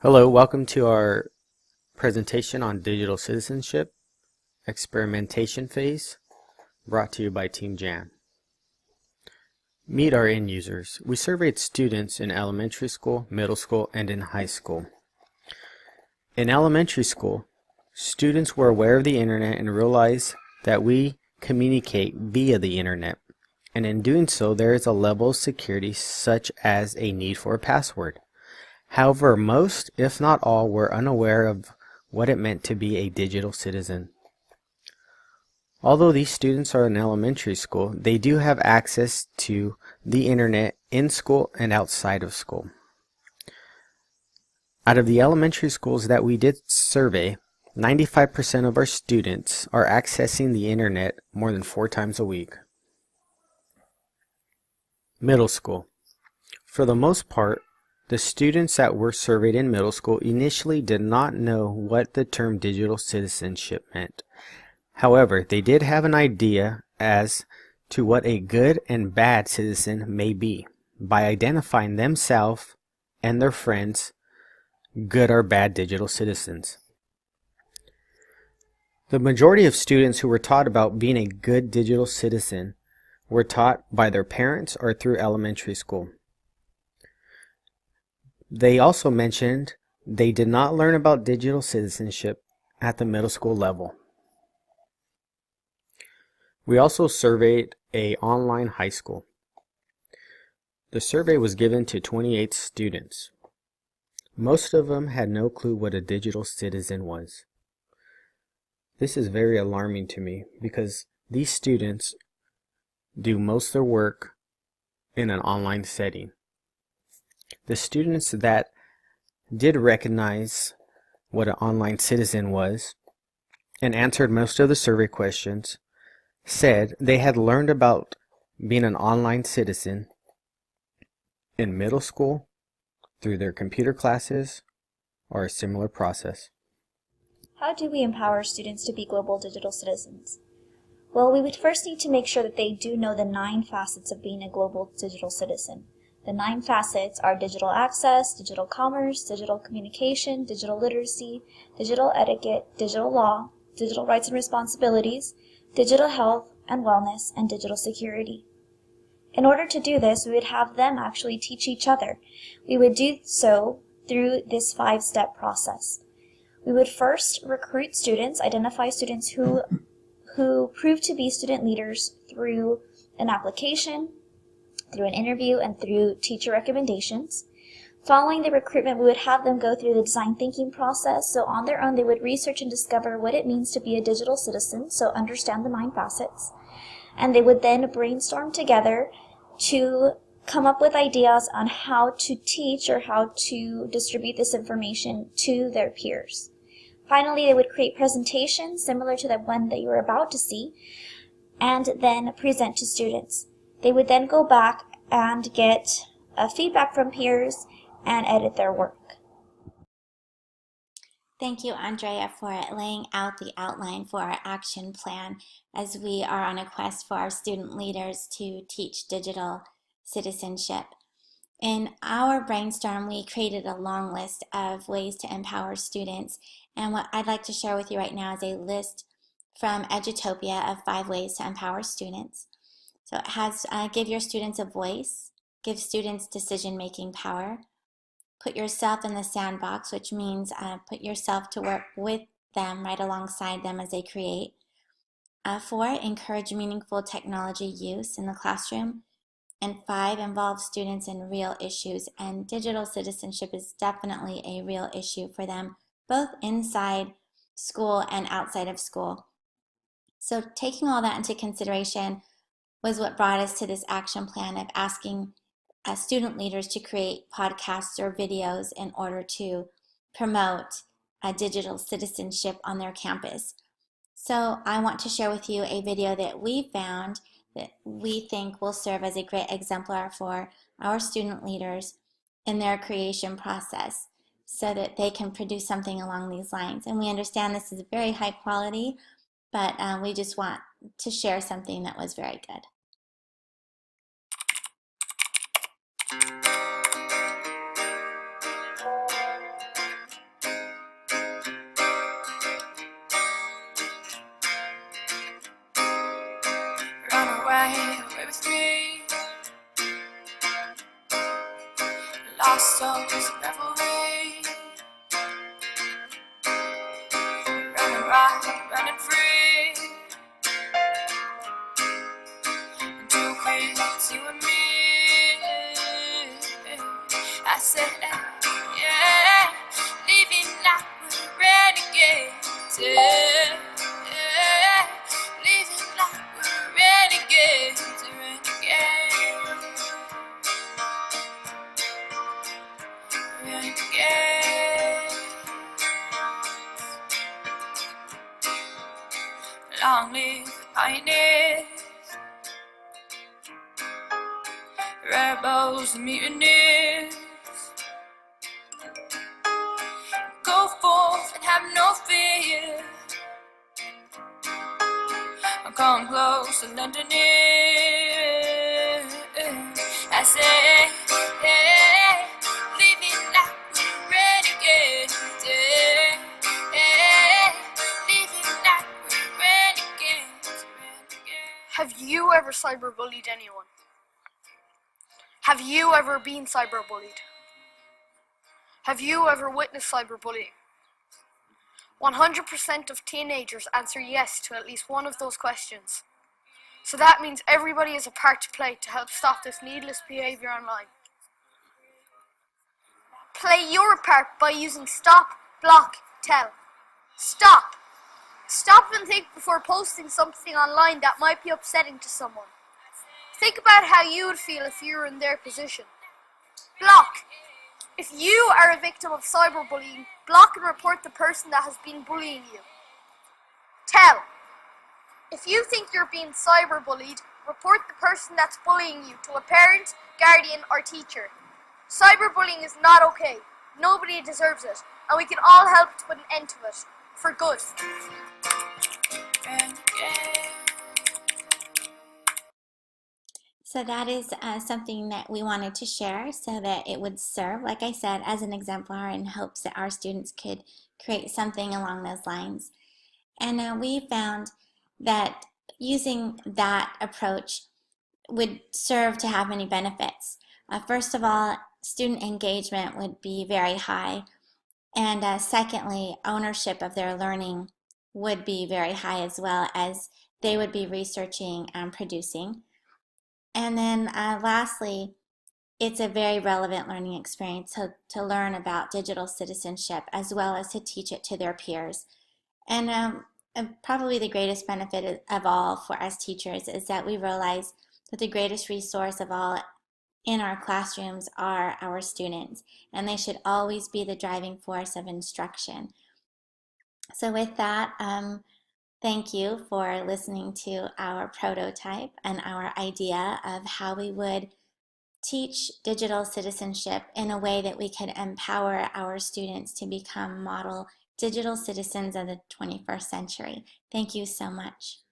Hello, welcome to our presentation on digital citizenship, experimentation phase, brought to you by Team Jan. Meet our end users. We surveyed students in elementary school, middle school, and in high school. In elementary school, students were aware of the internet and realized that we communicate via the internet. And in doing so, there is a level of security such as a need for a password. However, most, if not all, were unaware of what it meant to be a digital citizen. Although these students are in elementary school, they do have access to the internet in school and outside of school. Out of the elementary schools that we did survey, 95% of our students are accessing the internet more than 4 times a week. Middle school. For the most part, the students that were surveyed in middle school initially did not know what the term digital citizenship meant. However, they did have an idea as to what a good and bad citizen may be by identifying themselves and their friends good or bad digital citizens. The majority of students who were taught about being a good digital citizen were taught by their parents or through elementary school. They also mentioned they did not learn about digital citizenship at the middle school level. We also surveyed an online high school. The survey was given to 28 students. Most of them had no clue what a digital citizen was. This is very alarming to me because these students do most of their work in an online setting. The students that did recognize what an online citizen was and answered most of the survey questions said they had learned about being an online citizen in middle school through their computer classes or a similar process. How do we empower students to be global digital citizens? Well, we would first need to make sure that they do know the 9 facets of being a global digital citizen. The 9 facets are digital access, digital commerce, digital communication, digital literacy, digital etiquette, digital law, digital rights and responsibilities, digital health and wellness, and digital security. In order to do this, we would have them actually teach each other. We would do so through this 5-step process. We would first recruit students, identify students who prove to be student leaders through an application, through an interview, and through teacher recommendations. Following the recruitment, we would have them go through the design thinking process. So on their own, they would research and discover what it means to be a digital citizen, so understand the 9 facets. And they would then brainstorm together to come up with ideas on how to teach or how to distribute this information to their peers. Finally, they would create presentations similar to the one that you were about to see, and then present to students. They would then go back and get feedback from peers and edit their work. Thank you, Andrea, for laying out the outline for our action plan as we are on a quest for our student leaders to teach digital citizenship. In our brainstorm, we created a long list of ways to empower students, and what I'd like to share with you right now is a list from Edutopia of 5 ways to empower students. So it has give your students a voice, give students decision-making power, put yourself in the sandbox, which means put yourself to work with them, right alongside them as they create. 4, encourage meaningful technology use in the classroom. And 5, involve students in real issues. And digital citizenship is definitely a real issue for them, both inside school and outside of school. So taking all that into consideration was what brought us to this action plan of asking student leaders to create podcasts or videos in order to promote digital citizenship on their campus. So I want to share with you a video that we found that we think will serve as a great exemplar for our student leaders in their creation process so that they can produce something along these lines. And we understand this is very high quality, but we just want to share something that was very good. fly away with me. Lost souls in revelry. Running wild, running free. Too quick, you and me. I said, yeah, living like we're renegades. Yeah, yeah, living like we're renegades. Renegades. Long live the pioneers, rebels and mutineers. Go forth and have no fear. I'll come close to London here. I say, hey, living like we're renegades. Yeah, yeah, living like we're renegades. Have you ever cyberbullied anyone? Have you ever been cyberbullied? Have you ever witnessed cyberbullying? 100% of teenagers answer yes to at least one of those questions. So that means everybody has a part to play to help stop this needless behavior online. Play your part by using stop, block, tell. Stop. Stop and think before posting something online that might be upsetting to someone. Think about how you would feel if you were in their position. Block. If you are a victim of cyberbullying, block and report the person that has been bullying you. Tell. If you think you're being cyberbullied, report the person that's bullying you to a parent, guardian, or teacher. Cyberbullying is not okay. Nobody deserves it, and we can all help to put an end to it. For good. So that is something that we wanted to share so that it would serve, like I said, as an exemplar in hopes that our students could create something along those lines. And we found that using that approach would serve to have many benefits. First of all, student engagement would be very high. And secondly, ownership of their learning would be very high as well, as they would be researching and producing. And then lastly, it's a very relevant learning experience to learn about digital citizenship as well as to teach it to their peers. And probably the greatest benefit of all for us teachers is that we realize that the greatest resource of all in our classrooms are our students, and they should always be the driving force of instruction. So with that, thank you for listening to our prototype and our idea of how we would teach digital citizenship in a way that we could empower our students to become model digital citizens of the 21st century. Thank you so much.